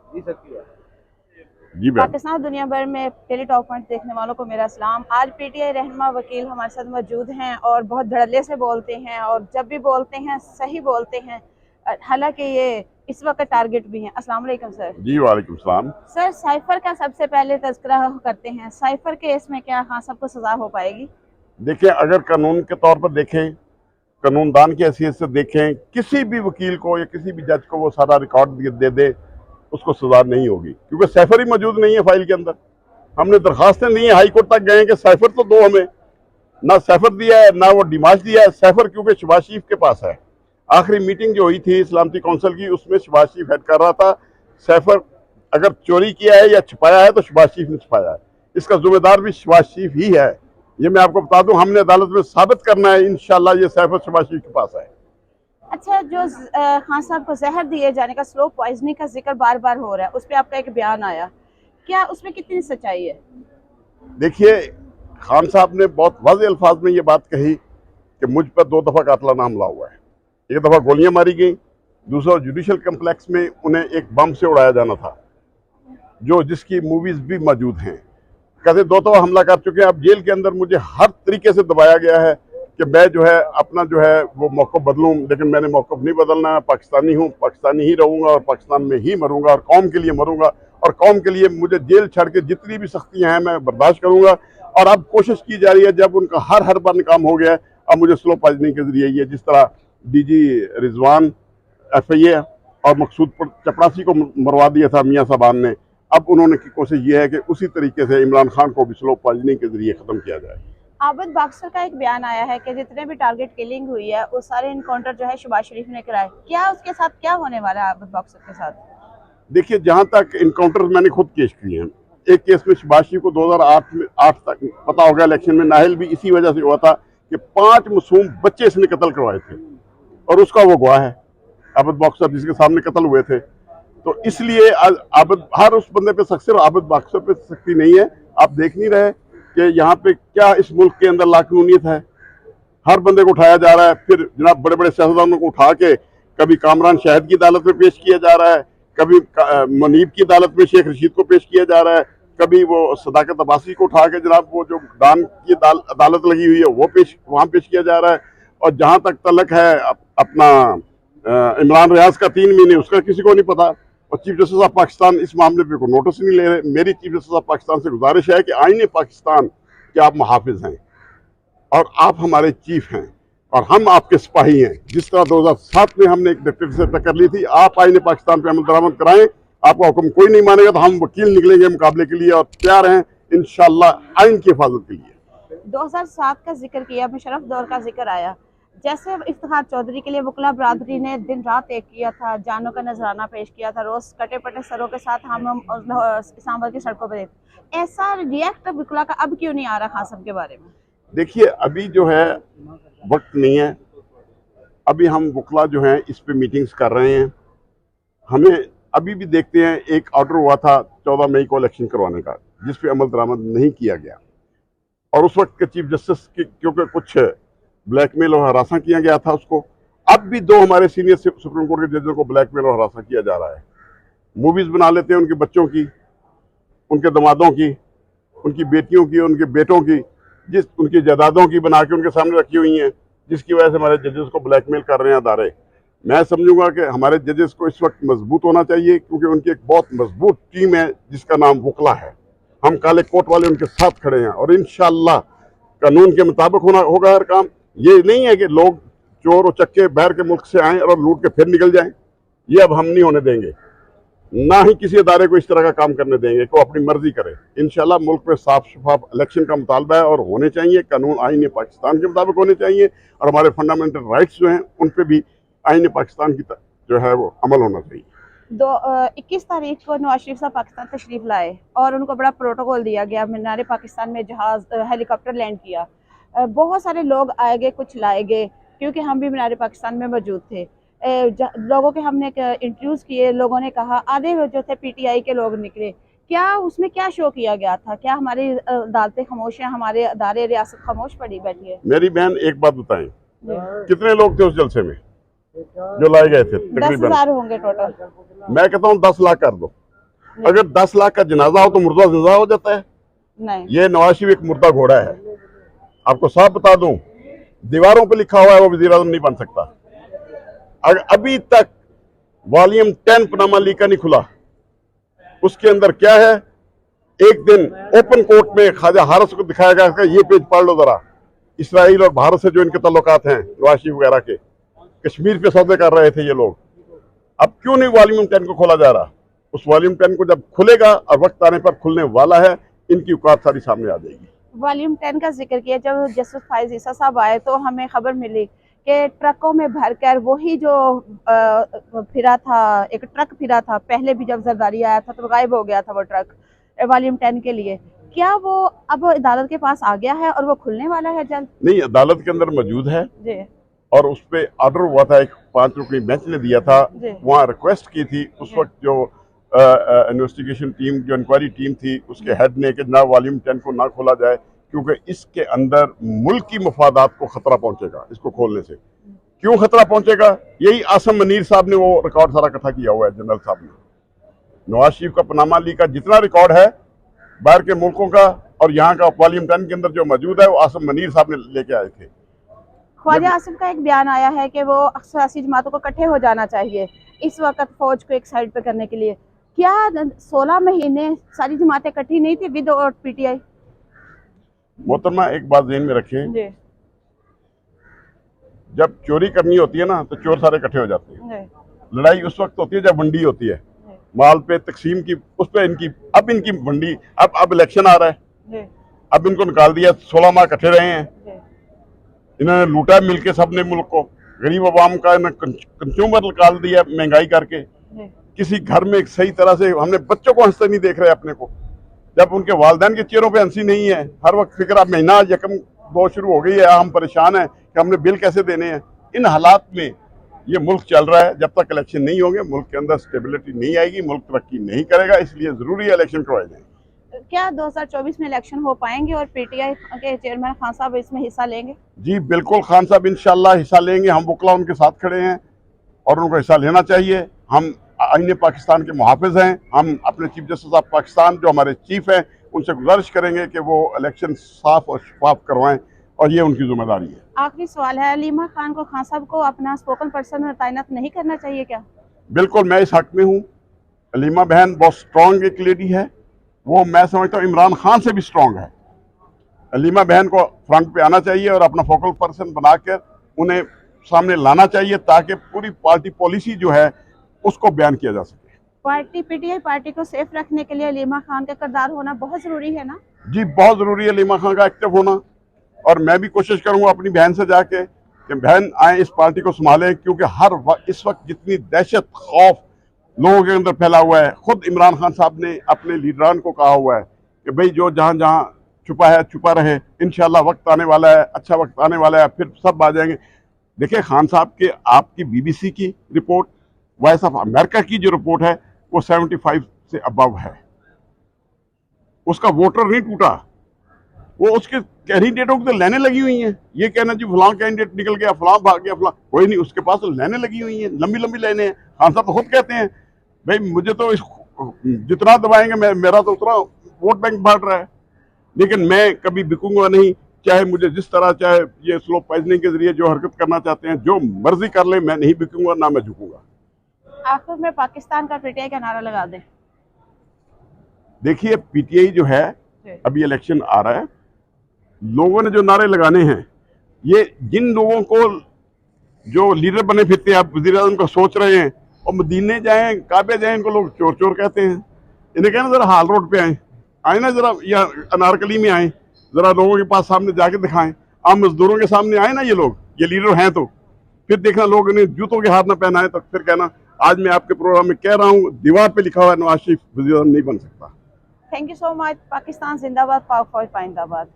जी ma'am. Pakistan और दुनिया भर में टेली टॉक पॉइंट देखने वालों को मेरा सलाम। आज पीटीआई रहनुमा वकील हमारे साथ मौजूद हैं और बहुत धड़ल्ले से बोलते हैं और जब भी बोलते हैं सही बोलते हैं। हालांकि ये इस वक्त टारगेट भी हैं। अस्सलाम वालेकुम सर। जी वालेकुम सलाम। सर साइफर का सबसे पहले तज़किरा करते हैं। साइफर केस में क्या हाँ सबको सजा हो पाएगी? देखिए, अगर कानून के तौर पर देखें, कानूनदान की हैसियत से देखें, किसी भी वकील को या किसी भी जज को वो सारा रिकॉर्ड दे दे, उसको सजा नहीं होगी, क्योंकि साइफर ही मौजूद नहीं है फाइल के अंदर। हमने दरखास्तें दी हैं, हाई कोर्ट तक गए कि साइफर तो दो हमें, ना साइफर दिया है ना वो डिमाश दिया है। साइफर क्योंकि शहबाज शरीफ के पास है। आखिरी मीटिंग जो हुई थी सलामती काउंसिल की, उसमें शहबाज शरीफ हेड कर रहा था। साइफर अगर चोरी किया है या छुपाया है तो शहबाज शरीफ ने छुपाया है, इसका जिम्मेदार भी शहबाज शरीफ ही है। ये मैं आपको बता दूं, हमने अदालत में साबित करना है इंशाल्लाह ये साइफर शहबाज शरीफ के पास है। अच्छा, जो खान साहब को जहर दिए जाने का, स्लो पॉइजनिंग का जिक्र बार बार हो रहा है, उस पर आपका एक बयान आया, क्या उसमें कितनी सच्चाई है? देखिए, खान साहब ने बहुत वाज़ेह अल्फाज में ये बात कही कि मुझ पर 2 दफ़ा कातलाना हमला हुआ है। एक दफ़ा गोलियां मारी गई, दूसरा जुडिशल कम्प्लेक्स में उन्हें एक बम से उड़ाया जाना था, जो जिसकी मूवीज भी मौजूद हैं। कहते 2 दफ़ा हमला कर चुके हैं। अब जेल के अंदर मुझे हर तरीके से दबाया गया है कि मैं जो है अपना जो है वो मौक़िफ़ बदलूं, लेकिन मैंने मौक़िफ़ नहीं बदलना है। पाकिस्तानी हूँ, पाकिस्तानी ही रहूँगा और पाकिस्तान में ही मरूंगा और कौम के लिए मरूंगा, और कौम के लिए मुझे जेल छोड़ के जितनी भी सख्तियाँ हैं मैं बर्दाश्त करूँगा। और अब कोशिश की जा रही है, जब उनका हर बार नाकाम हो गया है, अब मुझे स्लो पॉइजनिंग के जरिए, ये जिस तरह डीजी रिजवान FIA और मकसूद चपरासी को मरवा दिया था मियाँ साहबान ने, अब उन्होंने की कोशिश ये है कि उसी तरीके से इमरान खान को भी स्लो पॉइजनिंग के जरिए ख़त्म किया जाए। आबिद बाक्सर का एक बयान आया है कि जितने भी टारगेट किलिंग हुई है वो सारे इनकाउंटर जो है शहबाज शरीफ ने कराए। क्या उसके साथ क्या होने वाला है आबिद बाक्सर के साथ? देखिए, जहां तक इनकाउंटर मैंने खुद केस किए हैं, एक केस में शहबाज शरीफ को 2008 तक पता होगा, इलेक्शन में नाहल भी इसी वजह से हुआ था कि 5 मासूम बच्चे इसने कत्ल करवाए थे, और उसका वो गवाह है आबिद बॉक्सर, जिसके सामने कत्ल हुए थे। तो इसलिए आबिद, हर उस बंदे पे सख्त, सिर्फ आबिद बॉक्सर पे सख्ती नहीं है। आप देख नहीं रहे कि यहाँ पे क्या इस मुल्क के अंदर लाकानूनियत है? हर बंदे को उठाया जा रहा है, फिर जनाब बड़े बड़े सियासतदानों को उठा के कभी कामरान शाहिद की अदालत में पेश किया जा रहा है, कभी मनीब की अदालत में शेख रशीद को पेश किया जा रहा है, कभी वो सदाकत अब्बासी को उठा के जनाब वो जो दान की अदालत लगी हुई है वो वहां पेश किया जा रहा है। और जहां तक तलक है अपना इमरान रियाज का 3 महीने, उसका किसी को नहीं पता। और चीफ जस्टिस ऑफ पाकिस्तान इस मामले पे कोई नोटिस नहीं ले रहे। मेरी चीफ जस्टिस ऑफ पाकिस्तान से गुजारिश है कि आईने पाकिस्तान के आप मुहाफिज हैं और आप हमारे चीफ हैं और हम आपके सिपाही हैं। जिस तरह 2007 में हमने एक डिक्टेटर से टक्कर ली थी, आप आईने पाकिस्तान पे अमल दरामद कराएं। आपका हुक्म कोई नहीं मानेगा तो हम वकील निकलेंगे मुकाबले के लिए और तैयार हैं इंशाल्लाह आइन की हिफाजत के लिए। 2007 का जिक्र किया, मुशर्रफ दौर का जिक्र आया। जैसे इफ्तिखार चौधरी के लिए वकला बरादरी ने दिन रात एक किया था, जानों का नजराना पेश किया था, रोज कटे पटे सरों के साथ हम इस्लामाबाद की सड़कों पर देखते। ऐसा रिएक्ट वकला का अब क्यों नहीं आ रहा खान साहब के बारे में? देखिए, अभी जो है वक्त नहीं है। अभी हम वकला जो हैं इस पे मीटिंग्स कर रहे हैं। हमें अभी भी देखते हैं, एक ऑर्डर हुआ था 14 मई को इलेक्शन करवाने का, जिस पे अमल दरामद नहीं किया गया, और उस वक्त के चीफ जस्टिस की क्योंकि कुछ ब्लैकमेल और हरासा किया गया था उसको। अब भी 2 हमारे सीनियर सुप्रीम कोर्ट के जजों को ब्लैकमेल और हरासा किया जा रहा है। मूवीज बना लेते हैं उनके बच्चों की, उनके दमादों की, उनकी बेटियों की, उनके बेटों की, जिस उनकी जायदादों की बना के उनके सामने रखी हुई हैं, जिसकी वजह से हमारे जजेस को ब्लैकमेल कर रहे हैं अदारे। मैं समझूंगा कि हमारे जजेस को इस वक्त मजबूत होना चाहिए, क्योंकि उनकी एक बहुत मजबूत टीम है जिसका नाम वकला है। हम काले कोट वाले उनके साथ खड़े हैं और इंशाअल्लाह कानून के मुताबिक होगा हर काम। ये नहीं है कि लोग चोर और चक्के बाहर के मुल्क से आएं और लूट के फिर निकल जाएं। ये अब हम नहीं होने देंगे, ना ही किसी अदारे को इस तरह का काम करने देंगे कि वो अपनी मर्जी करे। इंशाल्लाह मुल्क में साफ शफाफ इलेक्शन का मुतालबा है और होने चाहिए। कानून आईन पाकिस्तान के मुताबिक होने चाहिए और हमारे फंडामेंटल राइट्स जो हैं उन पर भी आईन पाकिस्तान की जो है वो अमल होना चाहिए। 21 तारीख को नवाज शरीफ साहब पाकिस्तान तशरीफ लाए और उनको बड़ा प्रोटोकॉल दिया गया। मीनार पाकिस्तान में जहाज हेलीकॉप्टर लैंड किया। बहुत सारे लोग आए गए, कुछ लाए गए, क्योंकि हम भी मीनार पाकिस्तान में मौजूद थे। लोगों के हमने इंटरव्यूज किए, लोगों ने कहा, आधे जो थे पीटीआई के लोग निकले। क्या उसमें क्या शो किया गया था? क्या हमारी अदालतें खामोश हैं, हमारे अदारे रियासत खामोश पड़ी बैठी है? मेरी बहन एक बात बताएं, कितने लोग थे उस जलसे में जो लाए गए थे? 10,000 होंगे टोटल। मैं कहता हूँ 10 लाख कर दो, अगर 10 लाख का जनाजा हो तो मुर्दा जिंदा हो जाता है? नहीं। ये नवाज शरीफ एक मुर्दा घोड़ा है। आपको साफ बता दूं, दीवारों पे लिखा हुआ है वो वजीर आजम नहीं बन सकता। अगर अभी तक वॉल्यूम 10 पनामा लीक का नहीं खुला, उसके अंदर क्या है, एक दिन ओपन कोर्ट में ख्वाजा हारिस को दिखाया गया कि ये पेज पढ़ लो जरा, इसराइल और भारत से जो इनके ताल्लुकात हैं, नवाज शरीफ वगैरह के, कश्मीर पे सौदे कर रहे थे ये लोग। अब क्यों नहीं वॉल्यूम 10 को खोला जा रहा? उस वॉल्यूम 10 को जब खुलेगा और वक्त आने पर खुलने वाला है, इनकी औकात सारी सामने आ जाएगी। वॉल्यूम 10 का जिक्र किया, जब जस्टिस फाइज ईसा साहब आए तो हमें खबर मिली कि ट्रकों में भरकर वही जो फिरा था, एक ट्रक फिरा था पहले भी, जब जरदारी आया था तो गायब हो गया था वो ट्रक वॉल्यूम 10 के लिए। क्या वो अब अदालत के पास आ गया है और वो खुलने वाला है जल्द? नहीं, अदालत के अंदर मौजूद है जी। और उस पर ऑर्डर हुआ था, एक 5 रुकनी बेंच ने दिया था, वहाँ रिक्वेस्ट की थी उस वक्त जो इन्वेस्टिगेशन टीम, जो इंक्वायरी टीम थी, उसके हेड ने कि ना वॉल्यूम 10 को ना खोला जाए क्योंकि इसके अंदर मुल्क की मफादात को खतरा पहुंचेगा इसको खोलने से। क्यों खतरा पहुंचेगा? यही आसम मनीर साहब ने वो रिकॉर्ड सारा इकट्ठा किया हुआ है, जनरल साहब ने। नवाज शरीफ का पनामा लीक का जितना रिकॉर्ड है बाहर के मुल्कों का और यहाँ का वॉल्यूम 10 के अंदर जो मौजूद है, वो आसम मनीर साहब ने लेके आए थे। ख्वाजा आसिम का एक बयान आया है कि वो सियासी जमातों को इकट्ठे हो जाना चाहिए इस वक्त फौज को एक साइड पे करने के लिए। क्या 16 महीने सारी जमातें इकट्ठी नहीं थी विद और पीटीआई? मोहतरमा एक बात ज़हन में रखें, जी। जब चोरी करनी होती है ना तो चोर सारे इकट्ठे हो जाते हैं। लड़ाई उस वक्त होती है जब मंडी होती है, माल पे तकसीम की, उस पे इनकी, अब इनकी मंडी, अब इलेक्शन आ रहा है, अब इनको निकाल दिया। 16 माह इकट्ठे रहे हैं, इन्होंने लूटा मिलके सबने मुल्क को, गरीब अवाम का कंज्यूमर निकाल दिया महंगाई करके। किसी घर में एक सही तरह से हमने बच्चों को हंसते नहीं देख रहे अपने को, जब उनके वालिदैन के चेहरों पे हंसी नहीं है। हर वक्त फिक्र, अब महीना यकम 2 शुरू हो गई है, हम परेशान हैं कि हमने बिल कैसे देने हैं। इन हालात में ये मुल्क चल रहा है, जब तक इलेक्शन नहीं होंगे मुल्क के अंदर स्टेबिलिटी नहीं आएगी, मुल्क तरक्की नहीं करेगा, इसलिए जरूरी है इलेक्शन करवाए जाए। क्या 2024 में इलेक्शन हो पाएंगे और पीटीआई के चेयरमैन खान साहब इसमें हिस्सा लेंगे? जी बिल्कुल, खान साहब इंशाल्लाह हिस्सा लेंगे। हम वकला उनके साथ खड़े हैं और उनको हिस्सा लेना चाहिए। हम आईने पाकिस्तान के मुहाफिज हैं। हम अपने चीफ जस्टिस ऑफ पाकिस्तान जो हमारे चीफ हैं उनसे गुजारिश करेंगे कि वो इलेक्शन साफ और शफाफ करवाएं और ये उनकी जिम्मेदारी है। आखिरी सवाल है, अलीमा खान को खान साहब को अपना स्पोकन पर्सन तैनात नहीं करना चाहिए क्या? बिल्कुल, मैं इस हक में हूँ। अलीमा बहन बहुत स्ट्रॉन्ग एक लेडी है, वो मैं समझता हूँ इमरान खान से भी स्ट्रॉन्ग है। अलीमा बहन को फ्रंट पे आना चाहिए और अपना फोकल पर्सन बनाकर उन्हें सामने लाना चाहिए ताकि पूरी पार्टी पॉलिसी जो है उसको बयान किया जा सके। पार्टी, पीटीआई पार्टी को सेफ रखने के लिए अलीमा खान का किरदार होना बहुत जरूरी है ना? जी बहुत जरूरी है अलीमा खान का एक्टिव होना, और मैं भी कोशिश करूंगा अपनी बहन से जाके कि बहन आए इस पार्टी को संभालें, क्योंकि इस वक्त जितनी दहशत खौफ लोगों के अंदर फैला हुआ है, खुद इमरान खान साहब ने अपने लीडरान को कहा हुआ है कि भाई जो जहां जहां छुपा है छुपा रहे, इंशाल्लाह वक्त आने वाला है, अच्छा वक्त आने वाला है, फिर सब आ जाएंगे। देखिए खान साहब के, आपकी बीबीसी की रिपोर्ट, वॉइस ऑफ अमेरिका की जो रिपोर्ट है वो 75 से अबव है। उसका वोटर नहीं टूटा, वो उसके कैंडिडेटों की तो लाइनें लगी हुई हैं। ये कहना जी फलां कैंडिडेट निकल गया, फलां भाग गया, फलां, कोई नहीं, उसके पास तो लाइनें लगी हुई हैं, लंबी लंबी लाइनें हैं। खान साहब तो खुद कहते हैं भाई मुझे तो जितना दबाएंगे मेरा तो उतना वोट बैंक बढ़ रहा है, लेकिन मैं कभी बिकूंगा नहीं, चाहे मुझे जिस तरह, चाहे ये स्लो पॉइजनिंग के जरिए जो हरकत करना चाहते हैं, जो मर्जी कर ले, मैं नहीं बिकूंगा ना मैं झुकूंगा। आखिर में पाकिस्तान का पीटीआई का नारा लगा दें। देखिए पीटीआई जो है, अभी इलेक्शन आ रहा है, लोगों ने जो नारे लगाने हैं, ये जिन लोगों को जो लीडर बने फिरते हैं, आप वज़ीर आज़म का सोच रहे हैं और मदीने जाएं, काबे जाएं, इनको लोग चोर चोर कहते हैं। इन्हें कहना जरा हाल रोड पे आए ना, जरा या अनारकली में आए, जरा लोगों के पास सामने जाके दिखाएं, आम मजदूरों के सामने आए ना ये लोग, ये लीडर हैं, तो फिर देखना लोग इन्हें जूतों के हाथ ना पहनाए, तो फिर कहना आज मैं आपके प्रोग्राम में कह रहा हूँ, दीवार पे लिखा हुआ है नवाज शरीफ वज़ीर आज़म नहीं बन सकता। Thank you so much. Pakistan जिंदाबाद, पाक फौज पाइंदाबाद।